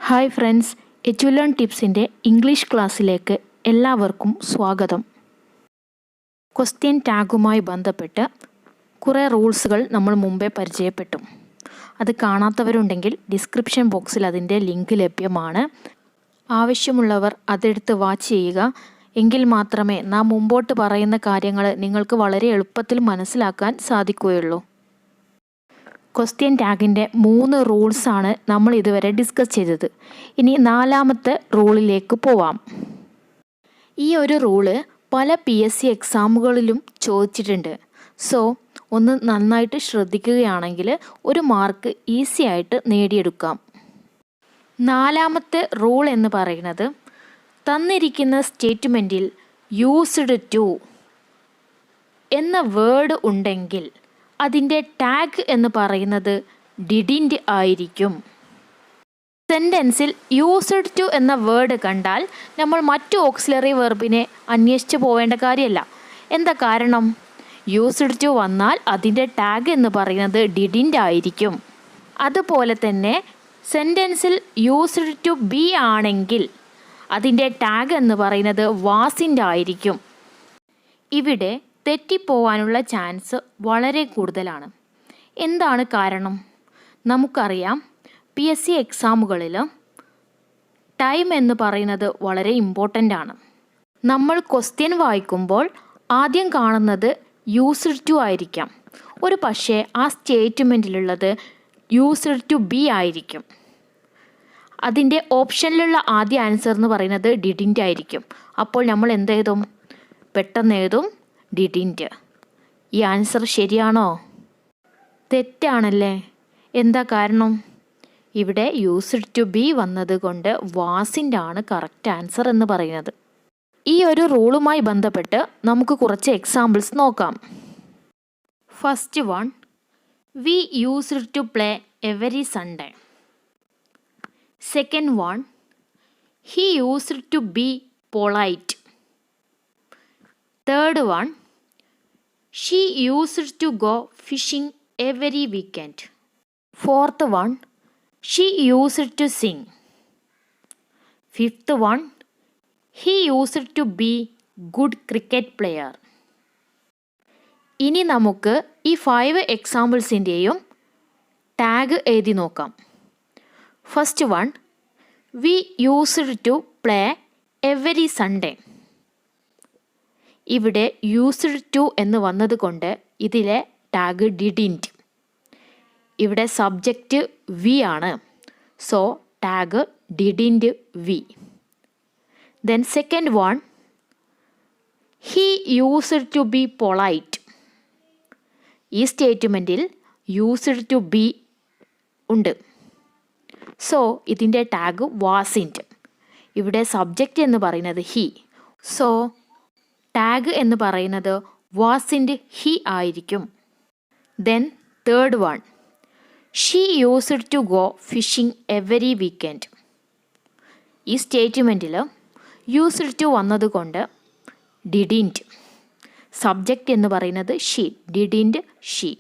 Hi friends, എജ്യുലേൺ ടിപ്സിൻ്റെ English ക്ലാസ്സിലേക്ക് എല്ലാവർക്കും സ്വാഗതം. ക്വസ്റ്റ്യൻ ടാഗുമായി ബന്ധപ്പെട്ട് കുറേ റൂൾസുകൾ നമ്മൾ മുമ്പേ പരിചയപ്പെട്ടു. അത് കാണാത്തവരുണ്ടെങ്കിൽ ഡിസ്ക്രിപ്ഷൻ ബോക്സിൽ അതിൻ്റെ ലിങ്ക് ലഭ്യമാണ്. ആവശ്യമുള്ളവർ അതെടുത്ത് വാച്ച് ചെയ്യുക. എങ്കിൽ മാത്രമേ നാം മുമ്പോട്ട് പറയുന്ന കാര്യങ്ങൾ നിങ്ങൾക്ക് വളരെ എളുപ്പത്തിൽ മനസ്സിലാക്കാൻ സാധിക്കുകയുള്ളൂ. ക്വസ്റ്റ്യൻ ടാഗിൻ്റെ 3 റൂൾസാണ് നമ്മൾ ഇതുവരെ ഡിസ്കസ് ചെയ്തത്. ഇനി 4ാമത്തെ റൂളിലേക്ക് പോവാം. ഈ ഒരു റൂള് പല PSC എക്സാമുകളിലും ചോദിച്ചിട്ടുണ്ട്. സോ ഒന്ന് നന്നായിട്ട് ശ്രദ്ധിക്കുകയാണെങ്കിൽ ഒരു മാർക്ക് ഈസി ആയിട്ട് നേടിയെടുക്കാം. 4ാമത്തെ റൂൾ എന്ന് പറയുന്നത്, തന്നിരിക്കുന്ന സ്റ്റേറ്റ്മെൻറ്റിൽ യൂസ്ഡ് ടു എന്ന വേർഡ് ഉണ്ടെങ്കിൽ അതിൻ്റെ ടാഗ് എന്ന് പറയുന്നത് ഡിഡിൻറ്റ് ആയിരിക്കും. സെൻറ്റൻസിൽ യൂസ്ഡ് ടു എന്ന വേർഡ് കണ്ടാൽ നമ്മൾ മറ്റു ഓക്സിലറി വെർബിനെ അന്വേഷിച്ച് പോവേണ്ട കാര്യമല്ല. എന്താ കാരണം? യൂസ്ഡ് ടു വന്നാൽ അതിൻ്റെ ടാഗ് എന്ന് പറയുന്നത് ഡിഡിൻറ്റ് ആയിരിക്കും. അതുപോലെ തന്നെ സെൻറ്റൻസിൽ യൂസ്ഡ് ടു ബി ആണെങ്കിൽ അതിൻ്റെ ടാഗ് എന്ന് പറയുന്നത് വാസിൻ്റെ ആയിരിക്കും. ഇവിടെ തെറ്റിപ്പോവാനുള്ള ചാൻസ് വളരെ കൂടുതലാണ്. എന്താണ് കാരണം? നമുക്കറിയാം, PSC എക്സാമുകളിൽ ടൈം എന്ന് പറയുന്നത് വളരെ ഇമ്പോർട്ടൻ്റ് ആണ്. നമ്മൾ ക്വസ്റ്റ്യൻ വായിക്കുമ്പോൾ ആദ്യം കാണുന്നത് യൂസ്ഡ് ടു ആയിരിക്കാം. ഒരു പക്ഷേ ആ സ്റ്റേറ്റ്മെൻറ്റിലുള്ളത് യൂസ്ഡ് ടു ബി ആയിരിക്കും. അതിൻ്റെ ഓപ്ഷനിലുള്ള ആദ്യ ആൻസർ എന്ന് പറയുന്നത് ഡിഡിൻറ്റ് ആയിരിക്കും. അപ്പോൾ നമ്മൾ എന്ത് എഴുതും? പെട്ടെന്ന് എഴുതും ഡിഡിൻറ്റ്. ഈ ആൻസർ ശരിയാണോ? തെറ്റാണല്ലേ. എന്താ കാരണം? ഇവിടെ യൂസ്ഡ് ടു ബി വന്നതുകൊണ്ട് വാസിൻ്റെ ആണ് കറക്റ്റ് ആൻസർ എന്ന് പറയുന്നത്. ഈ ഒരു റൂളുമായി ബന്ധപ്പെട്ട് നമുക്ക് കുറച്ച് എക്സാമ്പിൾസ് നോക്കാം. First one, we used to play every Sunday. Second one, he used to be polite. Third one, she used to go fishing every weekend. Fourth one, she used to sing. Fifth one, he used to be good cricket player. ഇനി നമുക്ക് ഈ 5 എക്സാമ്പിൾസിൻ്റെയും tag എഴുതി നോക്കാം. First one, we used to play every Sunday. ഇവിടെ used to എന്ന് വന്നതുകൊണ്ട് ഇതിലെ tag didn't. ഇവിടെ സബ്ജക്റ്റ് വി ആണ്. So tag didn't we. Then second one, he used to be polite. ഈ സ്റ്റേറ്റ്മെൻറ്റിൽ യൂസ്ഡ് ടു ബി ഉണ്ട്. സോ ഇതിൻ്റെ ടാഗ് വാസിൻറ്റ്. ഇവിടെ സബ്ജക്റ്റ് എന്ന് പറയുന്നത് ഹി. സോ ടാഗ് എന്ന് പറയുന്നത് വാസിൻറ്റ് ഹി ആയിരിക്കും. Then third one, she used to go fishing every weekend. ഈ സ്റ്റേറ്റ്മെൻറ്റിൽ യൂസ്ഡ് ടു വന്നതുകൊണ്ട് ഡിഡിൻറ്റ്. സബ്ജക്റ്റ് എന്ന് പറയുന്നത് she. Didn't she.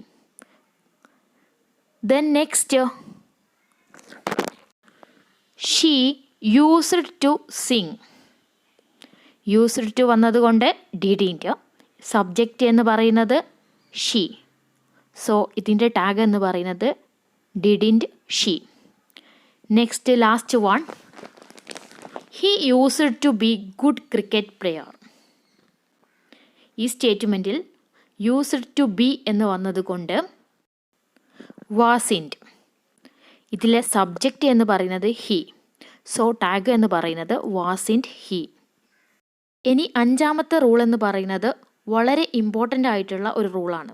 Then next, she used to sing. Used to വന്നതുകൊണ്ട് ഡിഡിൻറ്റ്. സബ്ജക്റ്റ് എന്ന് പറയുന്നത് ഷീ. സോ ഇതിൻ്റെ ടാഗ് എന്ന് പറയുന്നത് didn't she. Next last one, he used to be good cricket player. ഈ സ്റ്റേറ്റ്മെൻറ്റിൽ യൂസ്ഡ് ടു ബി എന്ന് വന്നതുകൊണ്ട് വാസിൻറ്റ്. ഇതിലെ സബ്ജക്റ്റ് എന്ന് പറയുന്നത് ഹി. സോ ടാഗ് എന്ന് പറയുന്നത് വാസിൻറ്റ് ഹി. ഇനി 5ാമത്തെ റൂൾ എന്ന് പറയുന്നത് വളരെ ഇമ്പോർട്ടൻ്റ് ആയിട്ടുള്ള ഒരു റൂളാണ്.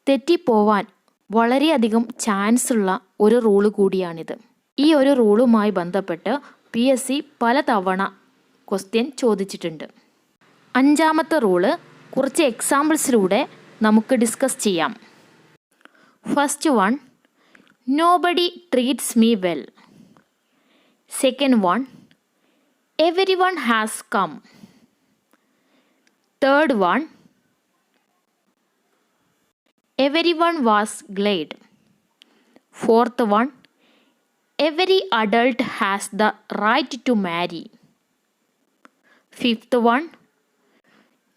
തെറ്റിപ്പോവാൻ വളരെയധികം ചാൻസ് ഉള്ള ഒരു റൂള് കൂടിയാണിത്. ഈ ഒരു റൂളുമായി ബന്ധപ്പെട്ട് PSC പലതവണ ക്വസ്റ്റ്യൻ ചോദിച്ചിട്ടുണ്ട്. 5ാമത്തെ റൂള് കുറച്ച് എക്സാമ്പിൾസിലൂടെ നമുക്ക് ഡിസ്കസ് ചെയ്യാം. First one, nobody treats me well. Second one, everyone has come. Third one, everyone was glad. Fourth one, every adult has the right to marry. Fifth one,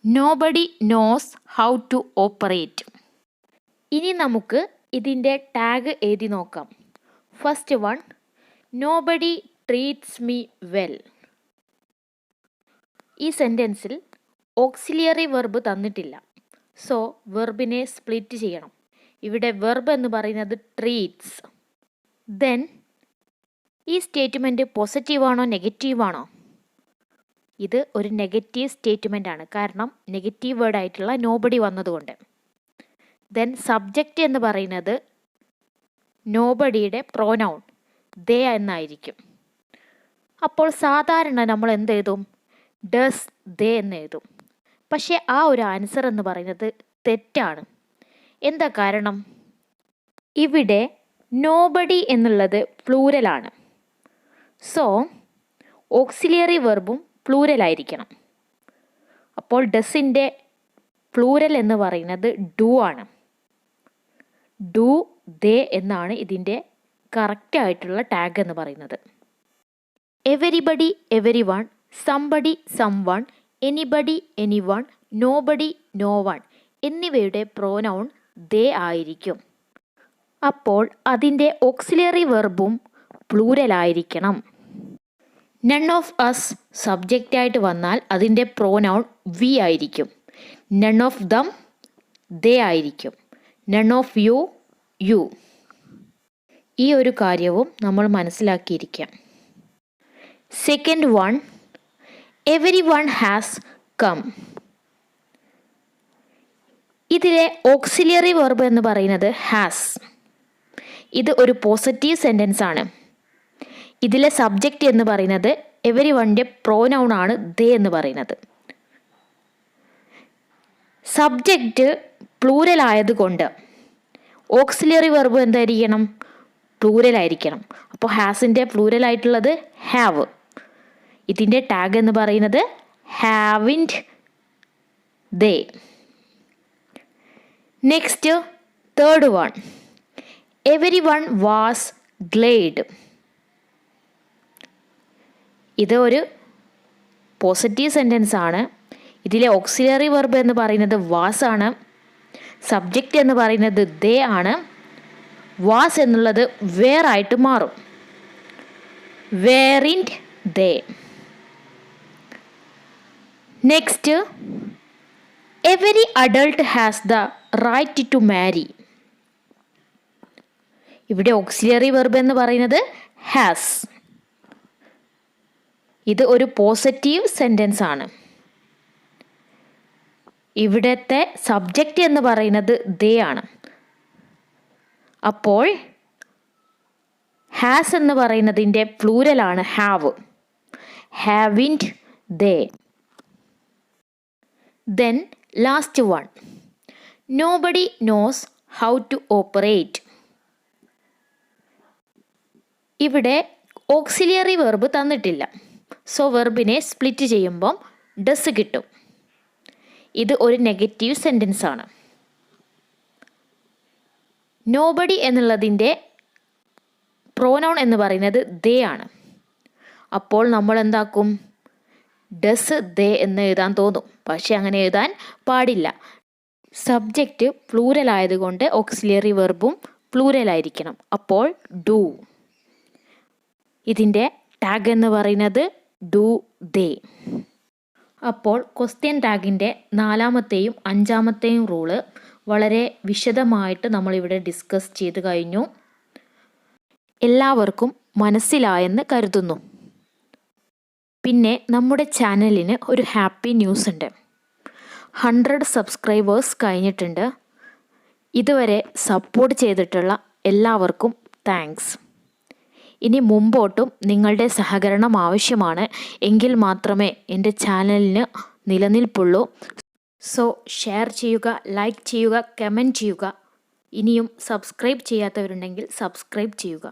nobody knows how to operate. ഇനി നമുക്ക് ഇതിൻ്റെ tag എഴുതി നോക്കാം. First one, nobody treats me well. ഈ സെൻറ്റൻസിൽ auxiliary verb തന്നിട്ടില്ല. So വെർബിനെ split ചെയ്യണം. ഇവിടെ വെർബ് എന്ന് പറയുന്നത് ട്രീറ്റ്സ്. ദെൻ ഈ സ്റ്റേറ്റ്മെൻറ്റ് പോസിറ്റീവാണോ നെഗറ്റീവാണോ? ഇത് ഒരു നെഗറ്റീവ് സ്റ്റേറ്റ്മെൻ്റ് ആണ്, കാരണം നെഗറ്റീവ് വേർഡായിട്ടുള്ള നോബഡി വന്നതുകൊണ്ട്. ദെൻ സബ്ജക്റ്റ് എന്ന് പറയുന്നത് നോബഡിയുടെ പ്രോനൗൺ ദേ എന്നായിരിക്കും. അപ്പോൾ സാധാരണ നമ്മൾ എന്ത് എഴുതും? ഡസ് ദേ എന്ന് എഴുതും. പക്ഷേ ആ ഒരു ആൻസർ എന്ന് പറയുന്നത് തെറ്റാണ്. എന്താ കാരണം? ഇവിടെ നോബഡി എന്നുള്ളത് പ്ലൂരലാണ്. സോ ഓക്സിലിയറി വെർബും പ്ലൂരലായിരിക്കണം. അപ്പോൾ ഡസിൻ്റെ പ്ലൂരൽ എന്ന് പറയുന്നത് ഡു ആണ്. ഡു ദേ എന്നാണ് ഇതിൻ്റെ കറക്റ്റായിട്ടുള്ള ടാഗ് എന്ന് പറയുന്നത്. Everybody every one, somebody some one, anybody any one, nobody no one എന്നിവയുടെ പ്രോനൗൺ ദേ ആയിരിക്കും. അപ്പോൾ അതിൻ്റെ ഓക്സിലിയറി വെർബും പ്ലൂരലായിരിക്കണം. നൺ ഓഫ് അസ് സബ്ജക്റ്റായിട്ട് വന്നാൽ അതിൻ്റെ പ്രോനൗൺ വി ആയിരിക്കും. നൺ ഓഫ് ദം ദേ ആയിരിക്കും. None of you you. ഈ ഒരു കാര്യവും നമ്മൾ മനസ്സിലാക്കിയിരിക്കാം. Second one, every one has come. ഇതിലെ ഓക്സിലിയറി വെർബ് എന്ന് പറയുന്നത് ഹാസ്. ഇത് ഒരു പോസിറ്റീവ് സെൻറ്റൻസ് ആണ്. ഇതിലെ സബ്ജക്റ്റ് എന്ന് പറയുന്നത് എവരി വണ്ണിൻ്റെ പ്രോനൗൺ ആണ് ദേ എന്ന് പറയുന്നത്. സബ്ജക്റ്റ് പ്ലൂരൽ ആയതുകൊണ്ട് ഓക്സിലിയറി വെർബ് എന്തായിരിക്കണം? പ്ലൂരലായിരിക്കണം. അപ്പോൾ ഹാസിൻ്റെ പ്ലൂരലായിട്ടുള്ളത് ഹാവ്. ഇതിൻ്റെ ടാഗ് എന്ന് പറയുന്നത് haven't they. Next third one, every one was glad. ഇത് ഒരു പോസിറ്റീവ് സെൻറ്റൻസ് ആണ്. ഇതിലെ ഓക്സിലിയറി വെർബ് എന്ന് പറയുന്നത് വാസ് ആണ്. സബ്ജക്റ്റ് എന്ന് പറയുന്നത് ദേ ആണ്. വാസ് എന്നുള്ളത് വേർ ആയിട്ട് മാറും. Weren't they. Next, every adult has the right to marry. ഇവിടെ ഓക്സിലിയറി വെർബ് എന്ന് പറയുന്നത് ഹാസ്. ഇത് ഒരു പോസിറ്റീവ് സെൻറ്റൻസ് ആണ്. ഇവിടുത്തെ സബ്ജക്റ്റ് എന്ന് പറയുന്നത് ദേ ആണ്. അപ്പോൾ ഹാസ് എന്ന് പറയുന്നതിൻ്റെ പ്ലൂരലാണ് have. Haven't they. Then last one, nobody knows how to operate. ഇവിടെ ഓക്സിലിയറി വെർബ് തന്നിട്ടില്ല. സോ വെർബിനെ സ്പ്ലിറ്റ് ചെയ്യുമ്പം ഡസ് കിട്ടും. ഇത് ഒരു നെഗറ്റീവ് സെൻറ്റൻസ് ആണ്. നോബഡി എന്നുള്ളതിൻ്റെ പ്രോനൗൺ എന്ന് പറയുന്നത് ദേ ആണ്. അപ്പോൾ നമ്മൾ എന്താക്കും? ഡസ് ദേ എന്ന് എഴുതാൻ തോന്നും. പക്ഷെ അങ്ങനെ എഴുതാൻ പാടില്ല. സബ്ജക്റ്റ് പ്ലൂരൽ ആയതുകൊണ്ട് ഓക്സിലിയറി വെർബും പ്ലൂരലായിരിക്കണം. അപ്പോൾ ഡു. ഇതിൻ്റെ ടാഗ് എന്ന് പറയുന്നത് ഡു ദേ. അപ്പോൾ ക്വസ്റ്റ്യൻ ടാഗിൻ്റെ 4-മത്തെയും 5-മത്തെയും റൂള് വളരെ വിശദമായിട്ട് നമ്മളിവിടെ ഡിസ്കസ് ചെയ്ത് കഴിഞ്ഞു. എല്ലാവർക്കും മനസ്സിലായെന്ന് കരുതുന്നു. പിന്നെ നമ്മുടെ ചാനലിന് ഒരു ഹാപ്പി ന്യൂസ് ഉണ്ട്. 100 സബ്സ്ക്രൈബേഴ്സ് കഴിഞ്ഞിട്ടുണ്ട്. ഇതുവരെ സപ്പോർട്ട് ചെയ്തിട്ടുള്ള എല്ലാവർക്കും താങ്ക്സ്. ഇനി മുമ്പോട്ടും നിങ്ങളുടെ സഹകരണം ആവശ്യമാണ്. എങ്കിൽ മാത്രമേ എൻ്റെ ചാനലിന് നിലനിൽപ്പുള്ളൂ. സോ ഷെയർ ചെയ്യുക, ലൈക്ക് ചെയ്യുക, കമൻറ്റ് ചെയ്യുക. ഇനിയും സബ്സ്ക്രൈബ് ചെയ്യാത്തവരുണ്ടെങ്കിൽ സബ്സ്ക്രൈബ് ചെയ്യുക.